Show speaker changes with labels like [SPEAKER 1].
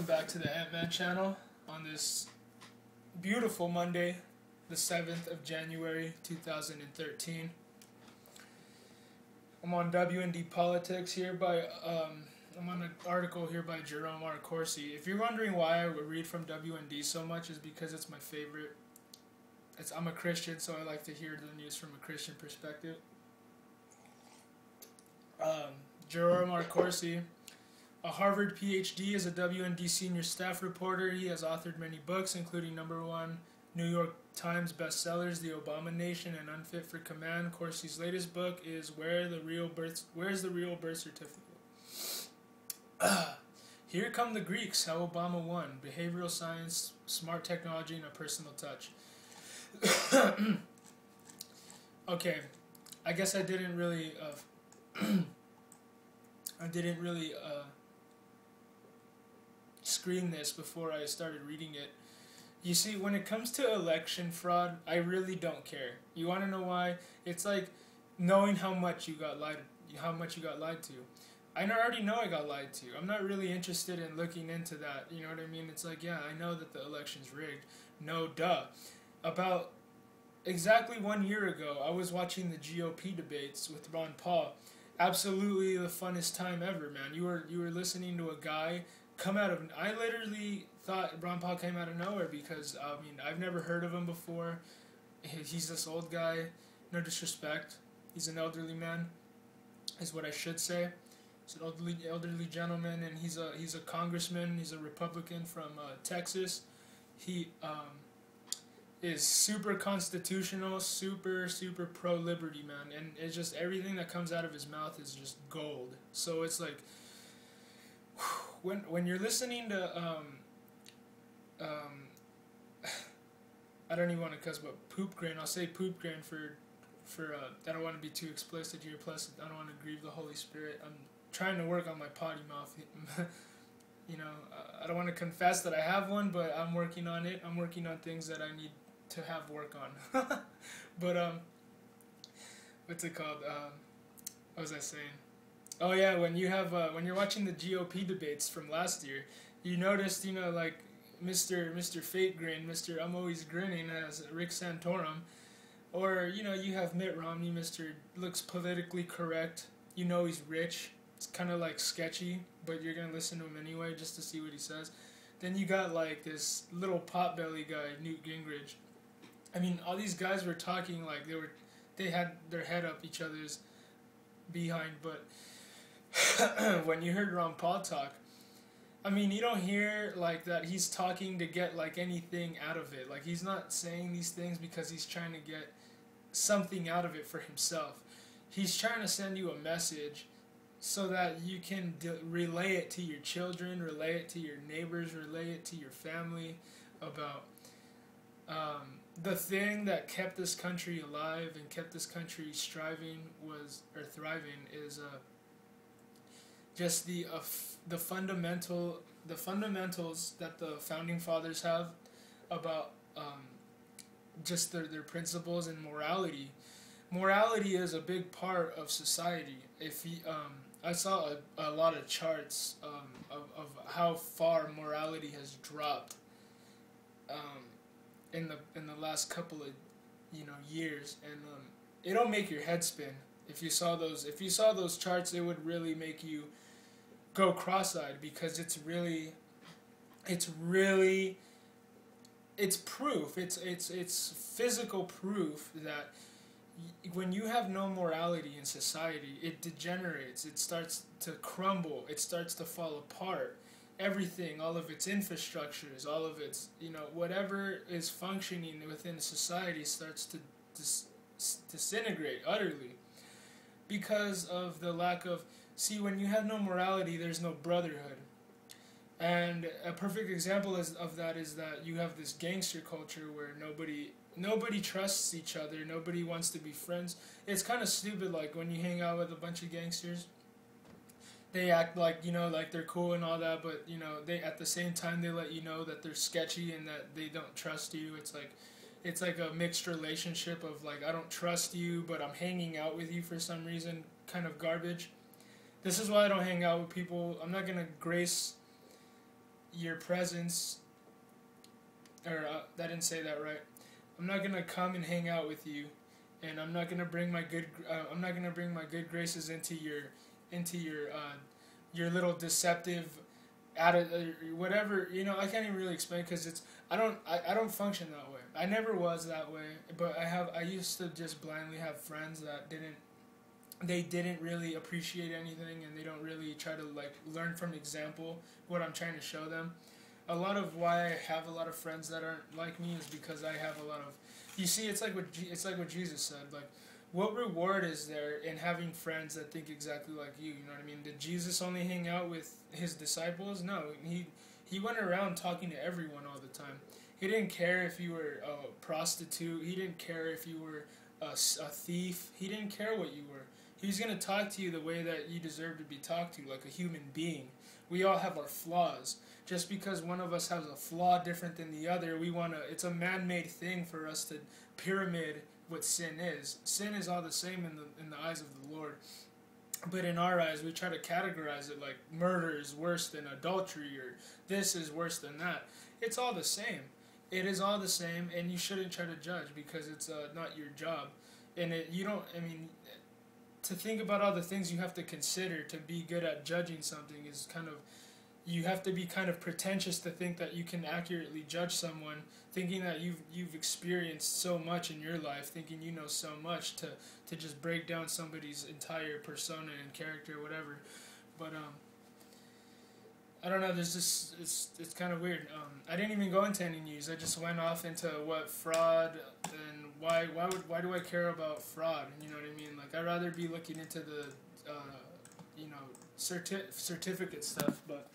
[SPEAKER 1] back to the Ant-Man channel on this beautiful Monday, the 7th of January 2013. I'm on WND Politics here I'm on an article here by Jerome R. Corsi. If you're wondering why I read from WND so much, is because it's my favorite. I'm a Christian, so I like to hear the news from a Christian perspective. Jerome R. Corsi, a Harvard PhD, is a WND senior staff reporter. He has authored many books, including #1 New York Times bestsellers, The Obama Nation and Unfit for Command. Corsi's latest book is Where's the Real Birth Certificate? Here Come the Greeks, How Obama Won, Behavioral Science, Smart Technology, and a Personal Touch. Okay, I guess I didn't really screen this before I started reading it. You see, when it comes to election fraud, I really don't care. You want to know why? It's like knowing how much you got lied to. I already know I got lied to. I'm not really interested in looking into that. You know what I mean? It's like, yeah, I know that the election's rigged. No, duh. About exactly 1 year ago, I was watching the GOP debates with Ron Paul. Absolutely the funnest time ever, man. You were listening to a guy come out of... I literally thought Ron Paul came out of nowhere because, I mean, I've never heard of him before. He's this old guy. No disrespect. He's an elderly man, is what I should say. He's an elderly gentleman, and he's a congressman. He's a Republican from Texas. He is super constitutional, super pro-liberty, man. And it's just everything that comes out of his mouth is just gold. So it's like, when you're listening to I don't even want to cuss, but poop grain. I'll say poop grain for I don't want to be too explicit here. Plus, I don't want to grieve the Holy Spirit. I'm trying to work on my potty mouth. You know, I don't want to confess that I have one, but I'm working on it. I'm working on things that I need to have work on. But what's it called? What was I saying? Oh yeah, when you're watching the GOP debates from last year, you noticed, you know, like Mr. Fake Grin, Mr. I'm Always Grinning as Rick Santorum, or you know, you have Mitt Romney, Mr. Looks politically correct. You know he's rich. It's kind of like sketchy, but you're gonna listen to him anyway just to see what he says. Then you got like this little potbelly guy, Newt Gingrich. I mean, all these guys were talking like they had their head up each other's behind, but when you heard Ron Paul talk, I mean, you don't hear like that he's talking to get like anything out of it. Like, he's not saying these things because he's trying to get something out of it for himself. He's trying to send you a message so that you can relay it to your children, relay it to your neighbors, relay it to your family about the thing that kept this country alive and kept this country thriving is just the fundamentals that the founding fathers have about just their principles and morality. Morality is a big part of society. I saw a lot of charts of how far morality has dropped in the last couple of years, and it'll make your head spin. If you saw those charts, it would really make you go cross-eyed, because it's proof. It's physical proof that when you have no morality in society, it degenerates. It starts to crumble. It starts to fall apart. Everything, all of its infrastructures, all of its, whatever is functioning within society starts to disintegrate utterly because of the lack of... See, when you have no morality, there's no brotherhood. And a perfect example of that is that you have this gangster culture where nobody trusts each other. Nobody wants to be friends. It's kind of stupid, like when you hang out with a bunch of gangsters, they act like, like they're cool and all that, but, they, at the same time, they let you know that they're sketchy and that they don't trust you. It's like a mixed relationship of, like, I don't trust you, but I'm hanging out with you for some reason, kind of garbage. This is why I don't hang out with people. I'm not going to grace your presence, or I didn't say that right. I'm not gonna come and hang out with you, and I'm not gonna bring my good graces into your little deceptive whatever, I can't even really explain because I don't function that way. I never was that way, but I used to just blindly have friends that didn't really appreciate anything, and they don't really try to like learn from example what I'm trying to show them. A lot of why I have a lot of friends that aren't like me is because I have a lot of, you see, it's like what Jesus said, like, what reward is there in having friends that think exactly like you? You know what I mean? Did Jesus only hang out with his disciples? No, he went around talking to everyone all the time. He didn't care if you were a prostitute. He didn't care if you were a thief. He didn't care what you were. He was going to talk to you the way that you deserve to be talked to, like a human being. We all have our flaws. Just because one of us has a flaw different than the other, it's a man-made thing for us to pyramid what sin is. Sin is all the same in the eyes of the Lord. But in our eyes, we try to categorize it like murder is worse than adultery, or this is worse than that. It's all the same. It is all the same, and you shouldn't try to judge because it's not your job. And to think about all the things you have to consider to be good at judging something is you have to be kind of pretentious to think that you can accurately judge someone, thinking that you've experienced so much in your life, thinking you know so much to just break down somebody's entire persona and character, whatever. But I don't know. There's just it's kind of weird. I didn't even go into any news. I just went off into what fraud and why do I care about fraud? You know what I mean? Like, I'd rather be looking into the certificate stuff, but.